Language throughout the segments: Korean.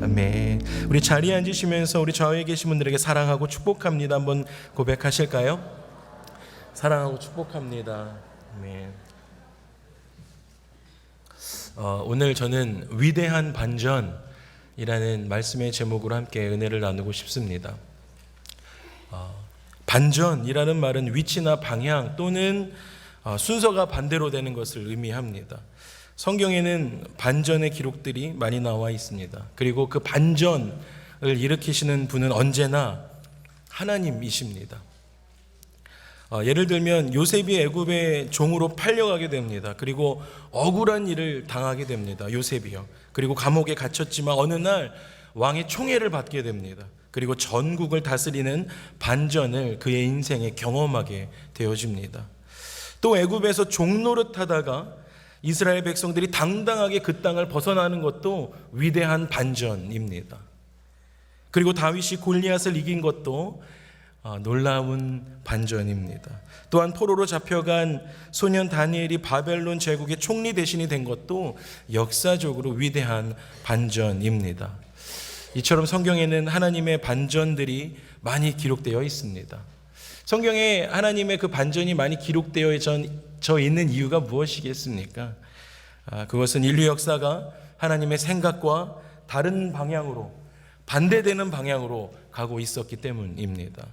아멘. 우리 자리에 앉으시면서 우리 좌우에 계신 분들에게 사랑하고 축복합니다 한번 고백하실까요? 사랑하고 축복합니다. 아멘. 오늘 저는 위대한 반전이라는 말씀의 제목으로 함께 은혜를 나누고 싶습니다. 반전이라는 말은 위치나 방향 또는 순서가 반대로 되는 것을 의미합니다. 성경에는 반전의 기록들이 많이 나와 있습니다. 그리고 그 반전을 일으키시는 분은 언제나 하나님이십니다. 예를 들면 요셉이 애굽의 종으로 팔려가게 됩니다. 그리고 억울한 일을 당하게 됩니다. 요셉이요. 그리고 감옥에 갇혔지만 어느 날 왕의 총애를 받게 됩니다. 그리고 전국을 다스리는 반전을 그의 인생에 경험하게 되어집니다. 또 애굽에서 종노릇하다가 이스라엘 백성들이 당당하게 그 땅을 벗어나는 것도 위대한 반전입니다. 그리고 다윗이 골리앗을 이긴 것도 놀라운 반전입니다. 또한 포로로 잡혀간 소년 다니엘이 바벨론 제국의 총리 대신이 된 것도 역사적으로 위대한 반전입니다. 이처럼 성경에는 하나님의 반전들이 많이 기록되어 있습니다. 성경에 하나님의 그 반전이 많이 기록되어 있는 이유가 무엇이겠습니까? 그것은 인류 역사가 하나님의 생각과 다른 방향으로, 반대되는 방향으로 가고 있었기 때문입니다.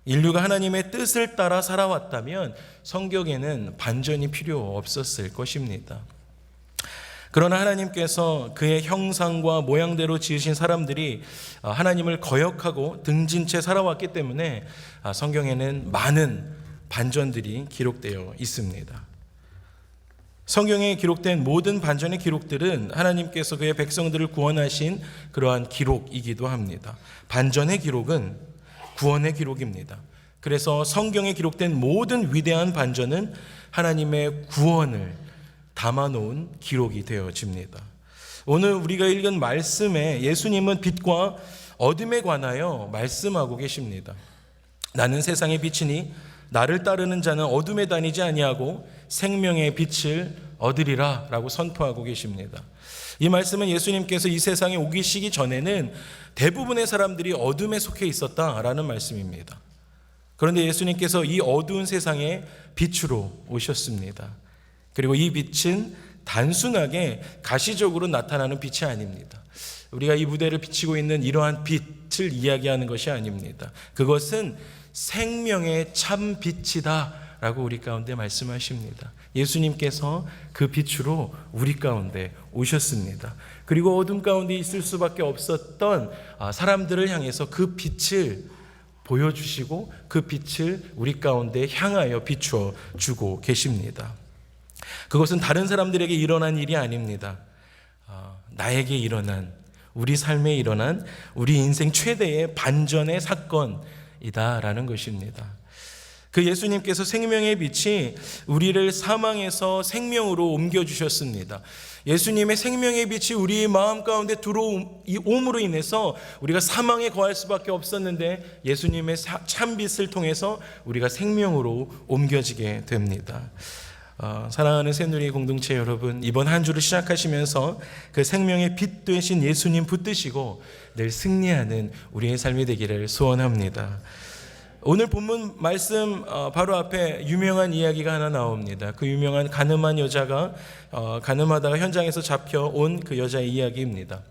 인류가 하나님의 뜻을 따라 살아왔다면 성경에는 반전이 필요 없었을 것입니다. 그러나 하나님께서 그의 형상과 모양대로 지으신 사람들이 하나님을 거역하고 등진 채 살아왔기 때문에 성경에는 많은 반전들이 기록되어 있습니다. 성경에 기록된 모든 반전의 기록들은 하나님께서 그의 백성들을 구원하신 그러한 기록이기도 합니다. 반전의 기록은 구원의 기록입니다. 그래서 성경에 기록된 모든 위대한 반전은 하나님의 구원을 담아놓은 기록이 되어집니다. 오늘 우리가 읽은 말씀에 예수님은 빛과 어둠에 관하여 말씀하고 계십니다. 나는 세상의 빛이니 나를 따르는 자는 어둠에 다니지 아니하고 생명의 빛을 얻으리라 라고 선포하고 계십니다. 이 말씀은 예수님께서 이 세상에 오시기 전에는 대부분의 사람들이 어둠에 속해 있었다라는 말씀입니다. 그런데 예수님께서 이 어두운 세상에 빛으로 오셨습니다. 그리고 이 빛은 단순하게 가시적으로 나타나는 빛이 아닙니다. 우리가 이 무대를 비치고 있는 이러한 빛을 이야기하는 것이 아닙니다. 그것은 생명의 참 빛이다 라고 우리 가운데 말씀하십니다. 예수님께서 그 빛으로 우리 가운데 오셨습니다. 그리고 어둠 가운데 있을 수밖에 없었던 사람들을 향해서 그 빛을 보여주시고 그 빛을 우리 가운데 향하여 비추어 주고 계십니다. 그것은 다른 사람들에게 일어난 일이 아닙니다. 나에게 일어난, 우리 삶에 일어난 우리 인생 최대의 반전의 사건이다라는 것입니다. 그 예수님께서 생명의 빛이 우리를 사망에서 생명으로 옮겨주셨습니다. 예수님의 생명의 빛이 우리 마음 가운데 들어옴으로 인해서 우리가 사망에 거할 수밖에 없었는데 예수님의 참빛을 통해서 우리가 생명으로 옮겨지게 됩니다. 사랑하는 새누리 공동체 여러분, 이번 한 주를 시작하시면서 그 생명의 빛 되신 예수님 붙드시고 늘 승리하는 우리의 삶이 되기를 소원합니다. 오늘 본문 말씀 바로 앞에 유명한 이야기가 하나 나옵니다. 그 유명한 가늠한 여자가 가늠하다가 현장에서 잡혀온 그 여자의 이야기입니다.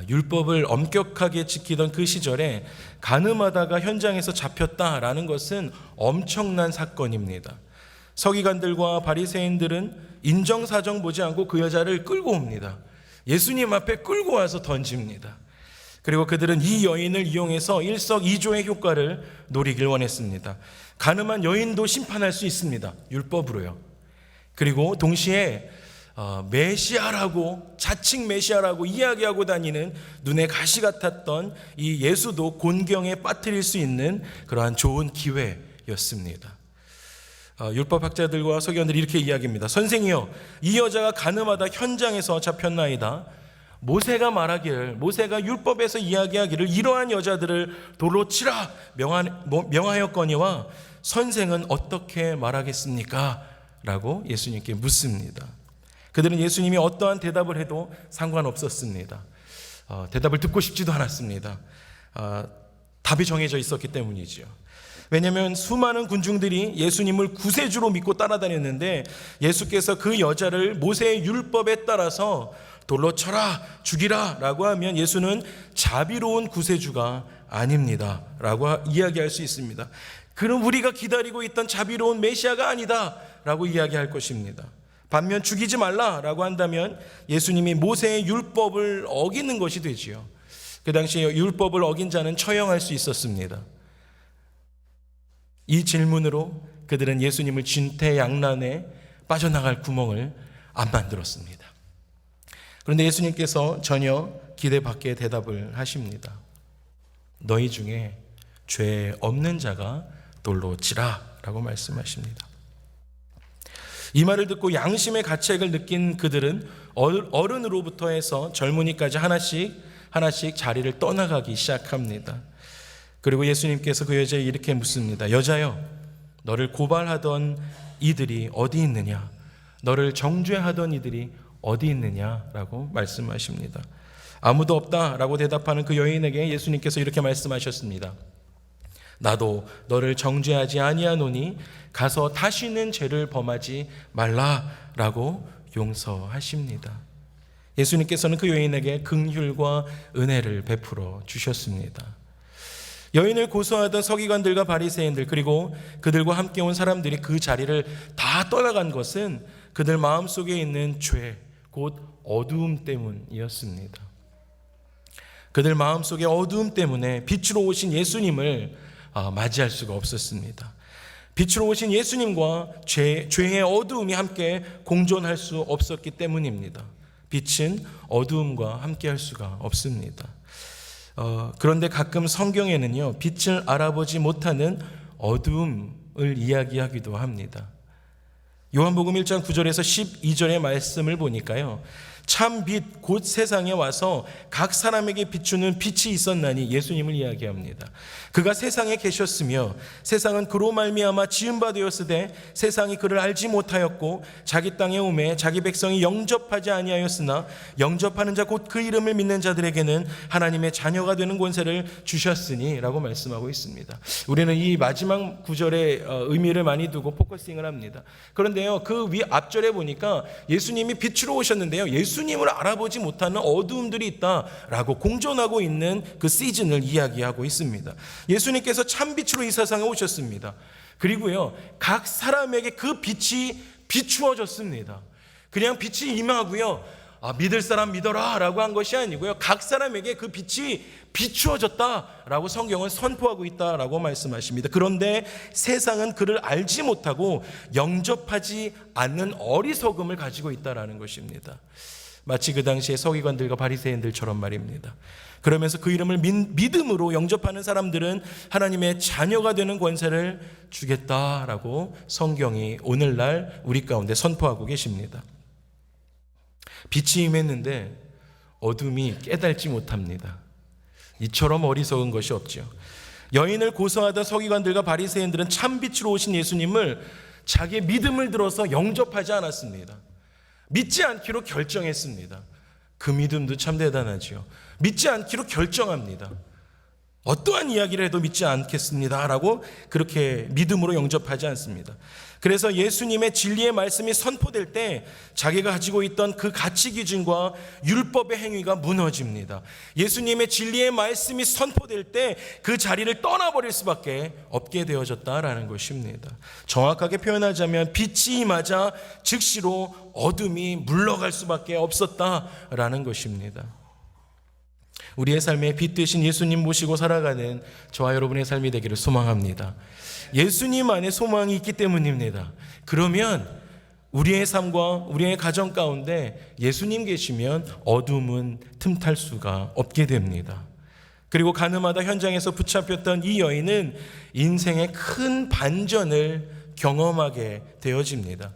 율법을 엄격하게 지키던 그 시절에 가늠하다가 현장에서 잡혔다라는 것은 엄청난 사건입니다. 서기관들과 바리새인들은 인정사정 보지 않고 그 여자를 끌고 옵니다. 예수님 앞에 끌고 와서 던집니다. 그리고 그들은 이 여인을 이용해서 일석이조의 효과를 노리길 원했습니다. 가늠한 여인도 심판할 수 있습니다. 율법으로요. 그리고 동시에 메시아라고, 자칭 메시아라고 이야기하고 다니는 눈에 가시 같았던 이 예수도 곤경에 빠뜨릴 수 있는 그러한 좋은 기회였습니다. 율법학자들과 서기관들이 이렇게 이야기합니다. 선생이여, 이 여자가 가늠하다 현장에서 잡혔나이다. 모세가 율법에서 이야기하기를 이러한 여자들을 돌로 치라 명하였거니와 선생은 어떻게 말하겠습니까? 라고 예수님께 묻습니다. 그들은 예수님이 어떠한 대답을 해도 상관없었습니다. 대답을 듣고 싶지도 않았습니다. 답이 정해져 있었기 때문이죠. 왜냐하면 수많은 군중들이 예수님을 구세주로 믿고 따라다녔는데 예수께서 그 여자를 모세의 율법에 따라서 돌로 쳐라, 죽이라 라고 하면 예수는 자비로운 구세주가 아닙니다 라고 이야기할 수 있습니다. 그럼 우리가 기다리고 있던 자비로운 메시아가 아니다 라고 이야기할 것입니다. 반면 죽이지 말라 라고 한다면 예수님이 모세의 율법을 어기는 것이 되지요. 그 당시에 율법을 어긴 자는 처형할 수 있었습니다. 이 질문으로 그들은 예수님을 진퇴양난에 빠져나갈 구멍을 안 만들었습니다. 그런데 예수님께서 전혀 기대 밖의 대답을 하십니다. 너희 중에 죄 없는 자가 돌로 치라 라고 말씀하십니다. 이 말을 듣고 양심의 가책을 느낀 그들은 어른으로부터 해서 젊은이까지 하나씩 자리를 떠나가기 시작합니다. 그리고 예수님께서 그 여자에 이렇게 묻습니다. 여자여, 너를 고발하던 이들이 어디 있느냐? 너를 정죄하던 이들이 어디 있느냐라고 말씀하십니다. 아무도 없다라고 대답하는 그 여인에게 예수님께서 이렇게 말씀하셨습니다. 나도 너를 정죄하지 아니하노니 가서 다시는 죄를 범하지 말라라고 용서하십니다. 예수님께서는 그 여인에게 긍휼과 은혜를 베풀어 주셨습니다. 여인을 고소하던 서기관들과 바리새인들 그리고 그들과 함께 온 사람들이 그 자리를 다 떠나간 것은 그들 마음속에 있는 죄, 곧 어두움 때문이었습니다. 그들 마음속의 어두움 때문에 빛으로 오신 예수님을 맞이할 수가 없었습니다. 빛으로 오신 예수님과 죄의 어두움이 함께 공존할 수 없었기 때문입니다. 빛은 어두움과 함께 할 수가 없습니다. 그런데 가끔 성경에는요, 빛을 알아보지 못하는 어두움을 이야기하기도 합니다. 요한복음 1장 9절에서 12절의 말씀을 보니까요, 참 빛 곧 세상에 와서 각 사람에게 비추는 빛이 있었나니 예수님을 이야기합니다. 그가 세상에 계셨으며 세상은 그로 말미암아 지은 바 되었으되 세상이 그를 알지 못하였고 자기 땅에 오매 자기 백성이 영접하지 아니하였으나 영접하는 자 곧 그 이름을 믿는 자들에게는 하나님의 자녀가 되는 권세를 주셨으니 라고 말씀하고 있습니다. 우리는 이 마지막 구절의 의미를 많이 두고 포커싱을 합니다. 그런데요, 그 위 앞절에 보니까 예수님이 빛으로 오셨는데요, 예수님을 알아보지 못하는 어두움들이 있다라고 공존하고 있는 그 시즌을 이야기하고 있습니다. 예수님께서 참빛으로 이 세상에 오셨습니다. 그리고요, 각 사람에게 그 빛이 비추어졌습니다. 그냥 빛이 임하고요, 믿을 사람 믿어라 라고 한 것이 아니고요, 각 사람에게 그 빛이 비추어졌다라고 성경은 선포하고 있다라고 말씀하십니다. 그런데 세상은 그를 알지 못하고 영접하지 않는 어리석음을 가지고 있다라는 것입니다. 마치 그 당시에 서기관들과 바리새인들처럼 말입니다. 그러면서 그 이름을 믿음으로 영접하는 사람들은 하나님의 자녀가 되는 권세를 주겠다라고 성경이 오늘날 우리 가운데 선포하고 계십니다. 빛이 임했는데 어둠이 깨달지 못합니다. 이처럼 어리석은 것이 없죠. 여인을 고소하던 서기관들과 바리새인들은 참빛으로 오신 예수님을 자기의 믿음을 들어서 영접하지 않았습니다. 믿지 않기로 결정했습니다. 그 믿음도 참 대단하죠. 믿지 않기로 결정합니다. 어떠한 이야기를 해도 믿지 않겠습니다 라고 그렇게 믿음으로 영접하지 않습니다. 그래서 예수님의 진리의 말씀이 선포될 때 자기가 가지고 있던 그 가치 기준과 율법의 행위가 무너집니다. 예수님의 진리의 말씀이 선포될 때 그 자리를 떠나버릴 수밖에 없게 되어졌다라는 것입니다. 정확하게 표현하자면 빛이 임하자 즉시로 어둠이 물러갈 수밖에 없었다라는 것입니다. 우리의 삶에 빛 되신 예수님 모시고 살아가는 저와 여러분의 삶이 되기를 소망합니다. 예수님 안에 소망이 있기 때문입니다. 그러면 우리의 삶과 우리의 가정 가운데 예수님 계시면 어둠은 틈탈 수가 없게 됩니다. 그리고 가늠하다 현장에서 붙잡혔던 이 여인은 인생의 큰 반전을 경험하게 되어집니다.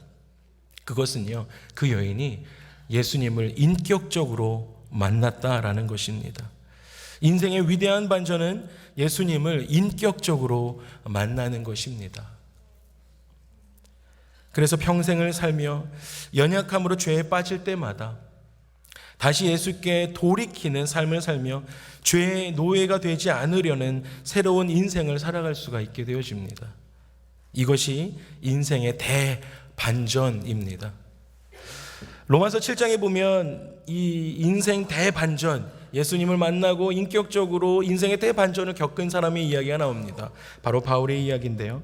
그것은요, 그 여인이 예수님을 인격적으로 만났다라는 것입니다. 인생의 위대한 반전은 예수님을 인격적으로 만나는 것입니다. 그래서 평생을 살며 연약함으로 죄에 빠질 때마다 다시 예수께 돌이키는 삶을 살며 죄의 노예가 되지 않으려는 새로운 인생을 살아갈 수가 있게 되어집니다. 이것이 인생의 대반전입니다. 로마서 7장에 보면 이 인생 대반전, 예수님을 만나고 인격적으로 인생의 대반전을 겪은 사람의 이야기가 나옵니다. 바로 바울의 이야기인데요.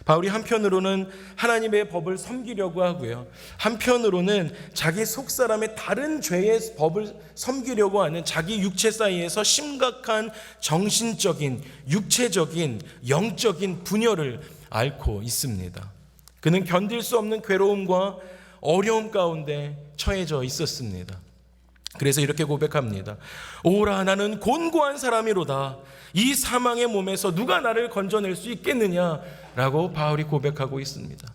바울이 한편으로는 하나님의 법을 섬기려고 하고요, 한편으로는 자기 속사람의 다른 죄의 법을 섬기려고 하는 자기 육체 사이에서 심각한 정신적인, 육체적인, 영적인 분열을 앓고 있습니다. 그는 견딜 수 없는 괴로움과 어려움 가운데 처해져 있었습니다. 그래서 이렇게 고백합니다. 오라, 나는 곤고한 사람이로다. 이 사망의 몸에서 누가 나를 건져낼 수 있겠느냐라고 바울이 고백하고 있습니다.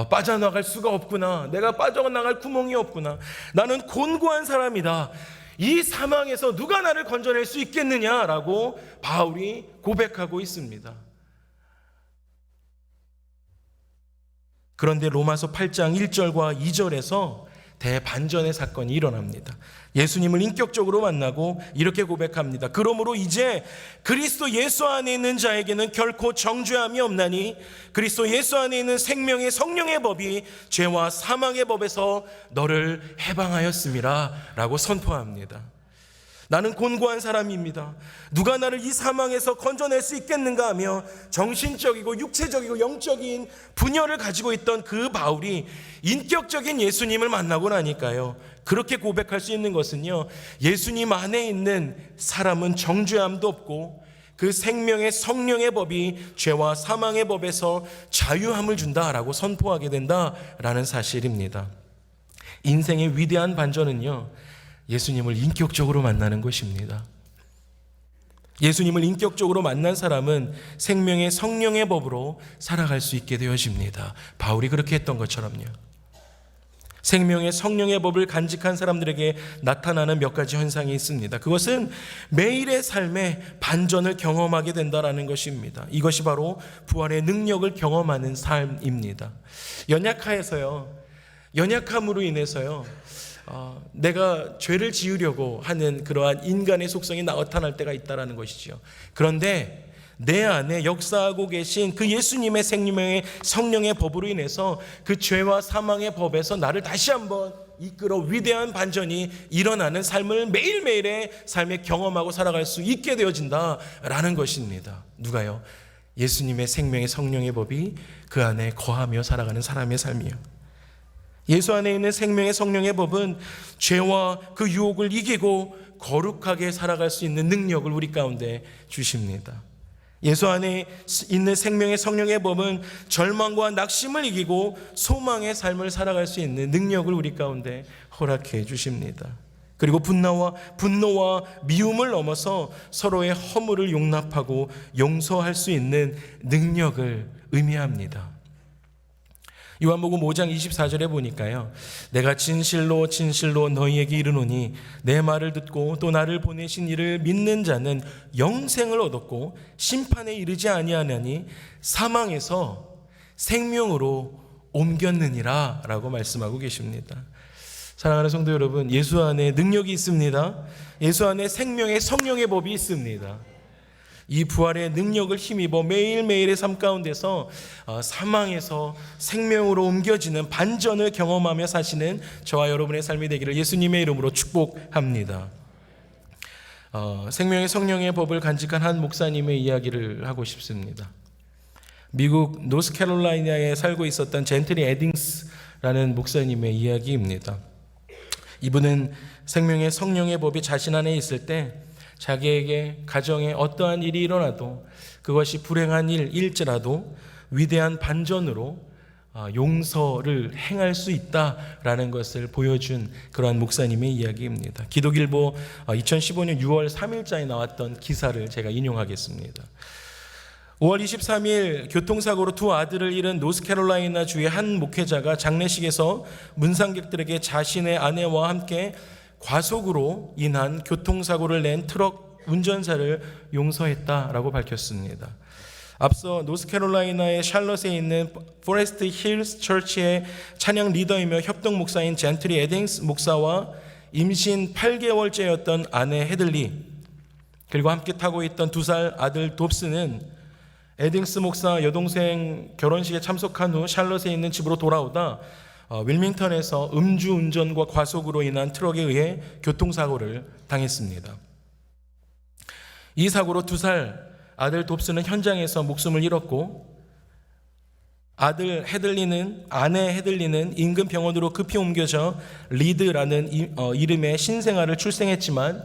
빠져나갈 수가 없구나. 내가 빠져나갈 구멍이 없구나. 나는 곤고한 사람이다. 이 사망에서 누가 나를 건져낼 수 있겠느냐라고 바울이 고백하고 있습니다. 그런데 로마서 8장 1절과 2절에서 대반전의 사건이 일어납니다. 예수님을 인격적으로 만나고 이렇게 고백합니다. 그러므로 이제 그리스도 예수 안에 있는 자에게는 결코 정죄함이 없나니 그리스도 예수 안에 있는 생명의 성령의 법이 죄와 사망의 법에서 너를 해방하였음이라 라고 선포합니다. 나는 곤고한 사람입니다. 누가 나를 이 사망에서 건져낼 수 있겠는가 하며 정신적이고 육체적이고 영적인 분열을 가지고 있던 그 바울이 인격적인 예수님을 만나고 나니까요, 그렇게 고백할 수 있는 것은요, 예수님 안에 있는 사람은 정죄함도 없고 그 생명의 성령의 법이 죄와 사망의 법에서 자유함을 준다라고 선포하게 된다라는 사실입니다. 인생의 위대한 반전은요, 예수님을 인격적으로 만나는 것입니다. 예수님을 인격적으로 만난 사람은 생명의 성령의 법으로 살아갈 수 있게 되어집니다. 바울이 그렇게 했던 것처럼요. 생명의 성령의 법을 간직한 사람들에게 나타나는 몇 가지 현상이 있습니다. 그것은 매일의 삶에 반전을 경험하게 된다는 것입니다. 이것이 바로 부활의 능력을 경험하는 삶입니다. 연약함으로 인해서요, 내가 죄를 지으려고 하는 그러한 인간의 속성이 나타날 때가 있다는 것이죠. 그런데 내 안에 역사하고 계신 그 예수님의 생명의 성령의 법으로 인해서 그 죄와 사망의 법에서 나를 다시 한번 이끌어 위대한 반전이 일어나는 삶을 매일매일의 삶에 경험하고 살아갈 수 있게 되어진다라는 것입니다. 누가요? 예수님의 생명의 성령의 법이 그 안에 거하며 살아가는 사람의 삶이요. 예수 안에 있는 생명의 성령의 법은 죄와 그 유혹을 이기고 거룩하게 살아갈 수 있는 능력을 우리 가운데 주십니다. 예수 안에 있는 생명의 성령의 법은 절망과 낙심을 이기고 소망의 삶을 살아갈 수 있는 능력을 우리 가운데 허락해 주십니다. 그리고 분노와 미움을 넘어서 서로의 허물을 용납하고 용서할 수 있는 능력을 의미합니다. 요한복음 5장 24절에 보니까요, 내가 진실로 너희에게 이르노니 내 말을 듣고 또 나를 보내신 이를 믿는 자는 영생을 얻었고 심판에 이르지 아니하나니 사망에서 생명으로 옮겼느니라 라고 말씀하고 계십니다. 사랑하는 성도 여러분, 예수 안에 능력이 있습니다. 예수 안에 생명의 성령의 법이 있습니다. 이 부활의 능력을 힘입어 매일매일의 삶 가운데서 사망에서 생명으로 옮겨지는 반전을 경험하며 사시는 저와 여러분의 삶이 되기를 예수님의 이름으로 축복합니다. 생명의 성령의 법을 간직한 한 목사님의 이야기를 하고 싶습니다. 미국 노스캐롤라이나에 살고 있었던 젠트리 에딩스라는 목사님의 이야기입니다. 이분은 생명의 성령의 법이 자신 안에 있을 때 자기에게 가정에 어떠한 일이 일어나도 그것이 불행한 일일지라도 위대한 반전으로 용서를 행할 수 있다라는 것을 보여준 그러한 목사님의 이야기입니다. 기독일보 2015년 6월 3일자에 나왔던 기사를 제가 인용하겠습니다. 5월 23일 교통사고로 두 아들을 잃은 노스캐롤라이나 주의 한 목회자가 장례식에서 문상객들에게 자신의 아내와 함께 과속으로 인한 교통사고를 낸 트럭 운전사를 용서했다라고 밝혔습니다. 앞서 노스캐롤라이나의 샬럿에 있는 포레스트 힐스 처치의 찬양 리더이며 협동 목사인 젠트리 에딩스 목사와 임신 8개월째였던 아내 헤들리, 그리고 함께 타고 있던 2살 아들 dobs는 에딩스 목사 여동생 결혼식에 참석한 후 샬럿에 있는 집으로 돌아오다 윌밍턴에서 음주운전과 과속으로 인한 트럭에 의해 교통사고를 당했습니다. 이 사고로 2살 아들 dobs는 현장에서 목숨을 잃었고, 아내 헤들리는 인근 병원으로 급히 옮겨져 리드라는 이름의 신생아를 출생했지만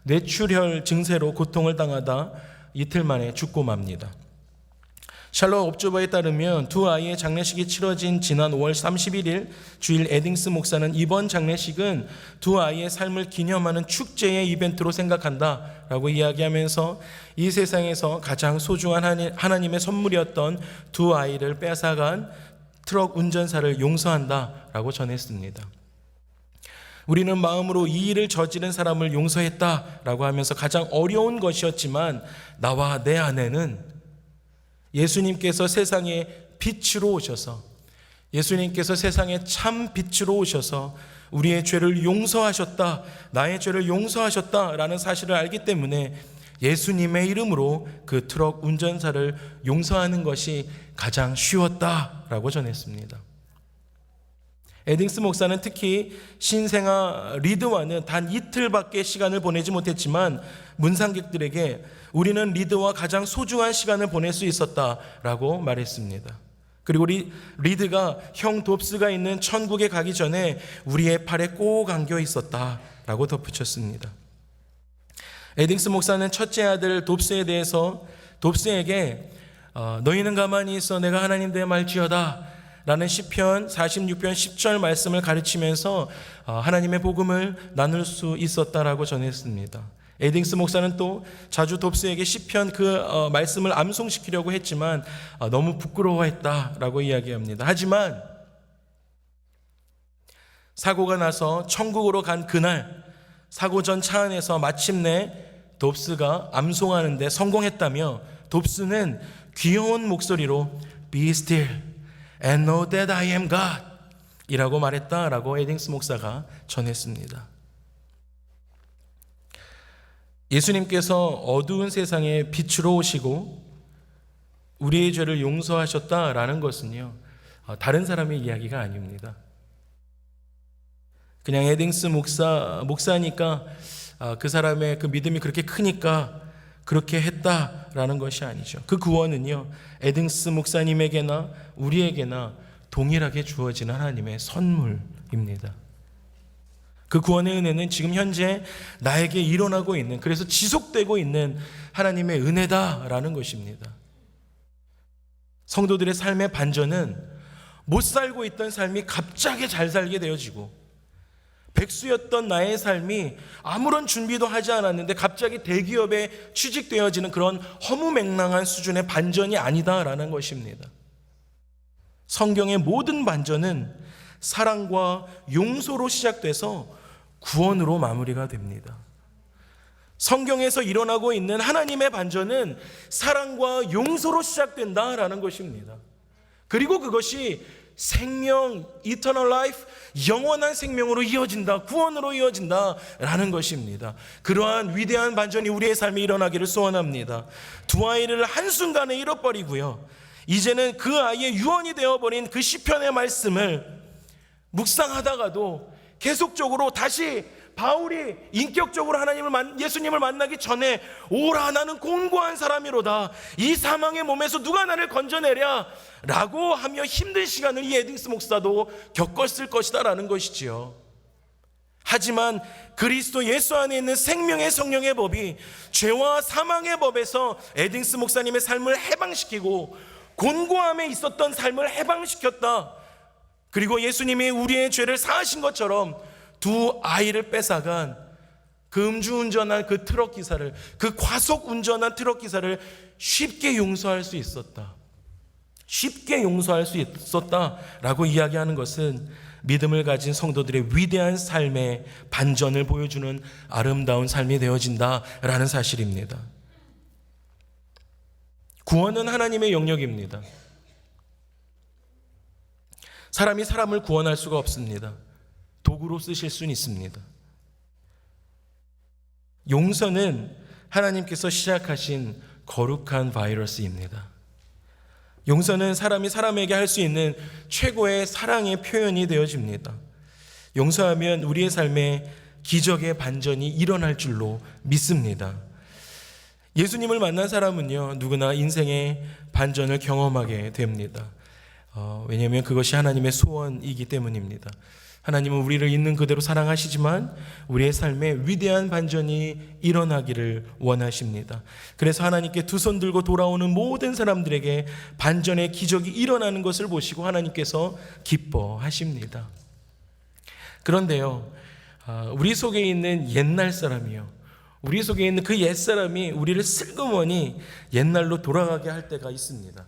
뇌출혈 증세로 고통을 당하다 이틀 만에 죽고 맙니다. 샬럿 옵저버에 따르면 두 아이의 장례식이 치러진 지난 5월 31일 주일 에딩스 목사는 이번 장례식은 두 아이의 삶을 기념하는 축제의 이벤트로 생각한다라고 이야기하면서 이 세상에서 가장 소중한 하나님의 선물이었던 두 아이를 뺏어간 트럭 운전사를 용서한다라고 전했습니다. 우리는 마음으로 이 일을 저지른 사람을 용서했다라고 하면서 가장 어려운 것이었지만 나와 내 아내는 예수님께서 세상에 빛으로 오셔서, 예수님께서 세상에 참 빛으로 오셔서 우리의 죄를 용서하셨다, 나의 죄를 용서하셨다라는 사실을 알기 때문에 예수님의 이름으로 그 트럭 운전사를 용서하는 것이 가장 쉬웠다라고 전했습니다. 에딩스 목사는 특히 신생아 리드와는 단 이틀밖에 시간을 보내지 못했지만 문상객들에게 우리는 리드와 가장 소중한 시간을 보낼 수 있었다라고 말했습니다. 그리고 리드가 형 dobs가 있는 천국에 가기 전에 우리의 팔에 꼭 안겨 있었다라고 덧붙였습니다. 에딩스 목사는 첫째 아들 dobs에 대해서 dobs에게 너희는 가만히 있어 내가 하나님 되어 말지어다 라는 시편 46편 10절 말씀을 가르치면서 하나님의 복음을 나눌 수 있었다라고 전했습니다. 에딩스 목사는 또 자주 dobs에게 시편 그 말씀을 암송시키려고 했지만 너무 부끄러워했다라고 이야기합니다. 하지만 사고가 나서 천국으로 간 그날 사고 전 차 안에서 마침내 dobs가 암송하는 데 성공했다며 dobs는 귀여운 목소리로 Be still and know that I am God 이라고 말했다라고 에딩스 목사가 전했습니다. 예수님께서 어두운 세상에 빛으로 오시고 우리의 죄를 용서하셨다라는 것은요, 다른 사람의 이야기가 아닙니다. 그냥 에딩스 목사니까 그 사람의 그 믿음이 그렇게 크니까 그렇게 했다라는 것이 아니죠. 그 구원은요, 에딩스 목사님에게나 우리에게나 동일하게 주어지는 하나님의 선물입니다. 그 구원의 은혜는 지금 현재 나에게 일어나고 있는, 그래서 지속되고 있는 하나님의 은혜다라는 것입니다. 성도들의 삶의 반전은 못 살고 있던 삶이 갑자기 잘 살게 되어지고, 백수였던 나의 삶이 아무런 준비도 하지 않았는데 갑자기 대기업에 취직되어지는 그런 허무맹랑한 수준의 반전이 아니다라는 것입니다. 성경의 모든 반전은 사랑과 용서로 시작돼서 구원으로 마무리가 됩니다. 성경에서 일어나고 있는 하나님의 반전은 사랑과 용서로 시작된다라는 것입니다. 그리고 그것이 생명, eternal life, 영원한 생명으로 이어진다, 구원으로 이어진다라는 것입니다. 그러한 위대한 반전이 우리의 삶에 일어나기를 소원합니다. 두 아이를 한순간에 잃어버리고요, 이제는 그 아이의 유언이 되어버린 그 시편의 말씀을 묵상하다가도 계속적으로 다시 바울이 인격적으로 예수님을 만나기 전에 오라 나는 곤고한 사람이로다, 이 사망의 몸에서 누가 나를 건져내랴 라고 하며 힘든 시간을 이 에딩스 목사도 겪었을 것이다 라는 것이지요. 하지만 그리스도 예수 안에 있는 생명의 성령의 법이 죄와 사망의 법에서 에딩스 목사님의 삶을 해방시키고 곤고함에 있었던 삶을 해방시켰다. 그리고 예수님이 우리의 죄를 사하신 것처럼 두 아이를 뺏어간 그 음주운전한 그 트럭 기사를, 그 과속 운전한 트럭 기사를 쉽게 용서할 수 있었다, 쉽게 용서할 수 있었다라고 이야기하는 것은 믿음을 가진 성도들의 위대한 삶의 반전을 보여주는 아름다운 삶이 되어진다라는 사실입니다. 구원은 하나님의 영역입니다. 사람이 사람을 구원할 수가 없습니다. 도구로 쓰실 수는 있습니다. 용서는 하나님께서 시작하신 거룩한 바이러스입니다. 용서는 사람이 사람에게 할 수 있는 최고의 사랑의 표현이 되어집니다. 용서하면 우리의 삶에 기적의 반전이 일어날 줄로 믿습니다. 예수님을 만난 사람은요, 누구나 인생의 반전을 경험하게 됩니다. 왜냐하면 그것이 하나님의 소원이기 때문입니다. 하나님은 우리를 있는 그대로 사랑하시지만 우리의 삶에 위대한 반전이 일어나기를 원하십니다. 그래서 하나님께 두 손 들고 돌아오는 모든 사람들에게 반전의 기적이 일어나는 것을 보시고 하나님께서 기뻐하십니다. 그런데요, 우리 속에 있는 옛날 사람이요, 우리 속에 있는 그 옛사람이 우리를 슬그머니 옛날로 돌아가게 할 때가 있습니다.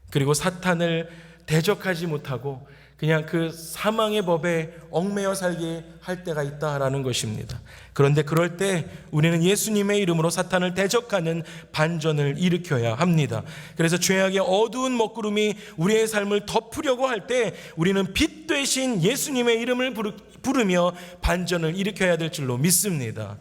그리고 사탄을 대적하지 못하고 그냥 그 사망의 법에 얽매여 살게 할 때가 있다라는 것입니다. 그런데 그럴 때 우리는 예수님의 이름으로 사탄을 대적하는 반전을 일으켜야 합니다. 그래서 죄악의 어두운 먹구름이 우리의 삶을 덮으려고 할 때 우리는 빛 되신 예수님의 이름을 부르며 반전을 일으켜야 될 줄로 믿습니다.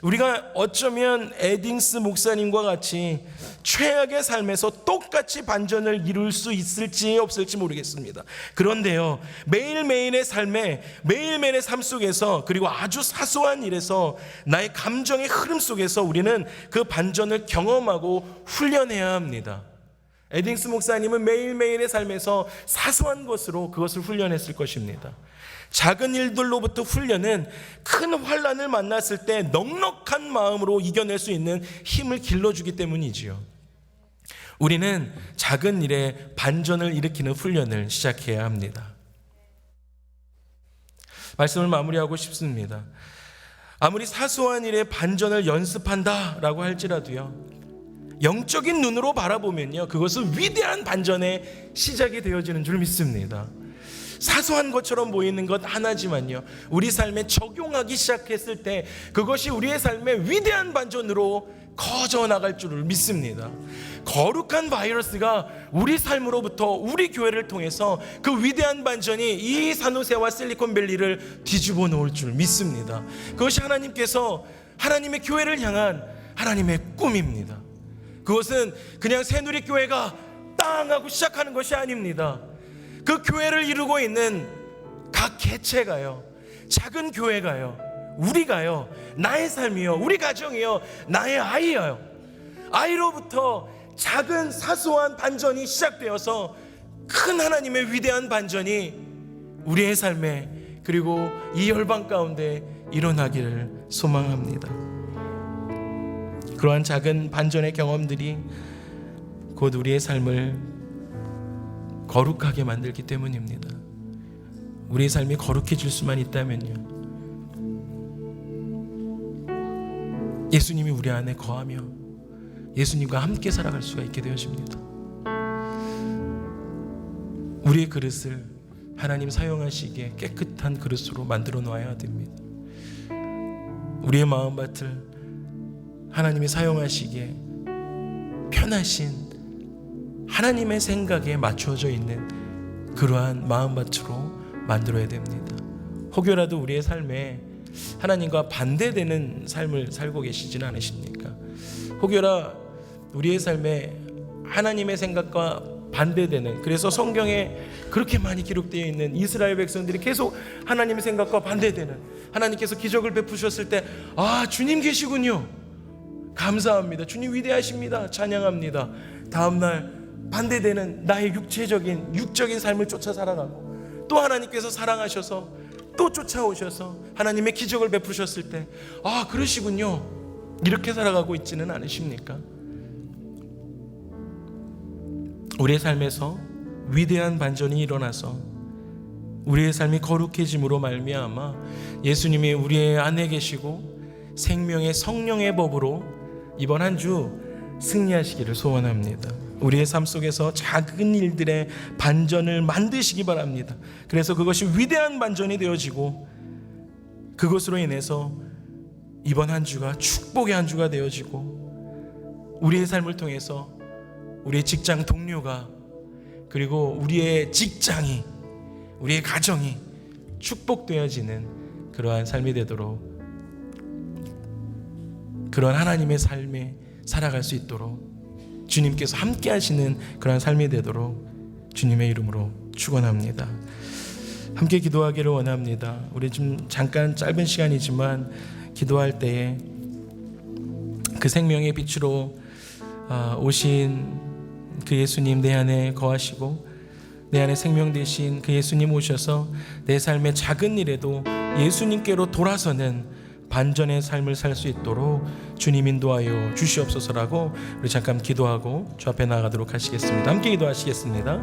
우리가 어쩌면 에딩스 목사님과 같이 최악의 삶에서 똑같이 반전을 이룰 수 있을지 없을지 모르겠습니다. 그런데요, 매일매일의 삶에, 매일매일의 삶 속에서, 그리고 아주 사소한 일에서, 나의 감정의 흐름 속에서 우리는 그 반전을 경험하고 훈련해야 합니다. 에딩스 목사님은 매일매일의 삶에서 사소한 것으로 그것을 훈련했을 것입니다. 작은 일들로부터 훈련은 큰 환난을 만났을 때 넉넉한 마음으로 이겨낼 수 있는 힘을 길러주기 때문이지요. 우리는 작은 일에 반전을 일으키는 훈련을 시작해야 합니다. 말씀을 마무리하고 싶습니다. 아무리 사소한 일에 반전을 연습한다라고 할지라도요, 영적인 눈으로 바라보면요, 그것은 위대한 반전의 시작이 되어지는 줄 믿습니다. 사소한 것처럼 보이는 것 하나지만요, 우리 삶에 적용하기 시작했을 때 그것이 우리의 삶의 위대한 반전으로 커져 나갈 줄을 믿습니다. 거룩한 바이러스가 우리 삶으로부터 우리 교회를 통해서 그 위대한 반전이 이 산호세와 실리콘밸리를 뒤집어 놓을 줄 믿습니다. 그것이 하나님께서 하나님의 교회를 향한 하나님의 꿈입니다. 그것은 그냥 새누리교회가 땅 하고 시작하는 것이 아닙니다. 그 교회를 이루고 있는 각 개체가요, 작은 교회가요, 우리가요, 나의 삶이요, 우리 가정이요, 나의 아이요, 아이로부터 작은 사소한 반전이 시작되어서 큰 하나님의 위대한 반전이 우리의 삶에, 그리고 이 열방 가운데 일어나기를 소망합니다. 그러한 작은 반전의 경험들이 곧 우리의 삶을 거룩하게 만들기 때문입니다. 우리의 삶이 거룩해질 수만 있다면요, 예수님이 우리 안에 거하며 예수님과 함께 살아갈 수가 있게 되어집니다. 우리의 그릇을 하나님 사용하시기에 깨끗한 그릇으로 만들어 놓아야 됩니다. 우리의 마음밭을 하나님이 사용하시기에 편하신 하나님의 생각에 맞춰져 있는 그러한 마음밭으로 만들어야 됩니다. 혹여라도 우리의 삶에 하나님과 반대되는 삶을 살고 계시지는 않으십니까? 혹여라 우리의 삶에 하나님의 생각과 반대되는, 그래서 성경에 그렇게 많이 기록되어 있는 이스라엘 백성들이 계속 하나님의 생각과 반대되는, 하나님께서 기적을 베푸셨을 때 주님 계시군요, 감사합니다, 주님 위대하십니다, 찬양합니다. 다음날 반대되는 나의 육적인 삶을 쫓아 살아가고, 또 하나님께서 사랑하셔서 또 쫓아오셔서 하나님의 기적을 베푸셨을 때 그러시군요, 이렇게 살아가고 있지는 않으십니까? 우리의 삶에서 위대한 반전이 일어나서 우리의 삶이 거룩해짐으로 말미암아 예수님이 우리의 안에 계시고 생명의 성령의 법으로 이번 한 주 승리하시기를 소원합니다. 우리의 삶 속에서 작은 일들의 반전을 만드시기 바랍니다. 그래서 그것이 위대한 반전이 되어지고 그것으로 인해서 이번 한 주가 축복의 한 주가 되어지고 우리의 삶을 통해서 우리의 직장 동료가, 그리고 우리의 직장이, 우리의 가정이 축복되어지는 그러한 삶이 되도록 그런 하나님의 삶에 살아갈 수 있도록 주님께서 함께 하시는 그런 삶이 되도록 주님의 이름으로 축원합니다. 함께 기도하기를 원합니다. 우리 좀 잠깐 짧은 시간이지만 기도할 때에 그 생명의 빛으로 오신 그 예수님 내 안에 거하시고 내 안에 생명 되신 그 예수님 오셔서 내 삶의 작은 일에도 예수님께로 돌아서는 반전의 삶을 살 수 있도록 주님 인도하여 주시옵소서라고 우리 잠깐 기도하고 주 앞에 나가도록 하시겠습니다. 함께 기도하시겠습니다.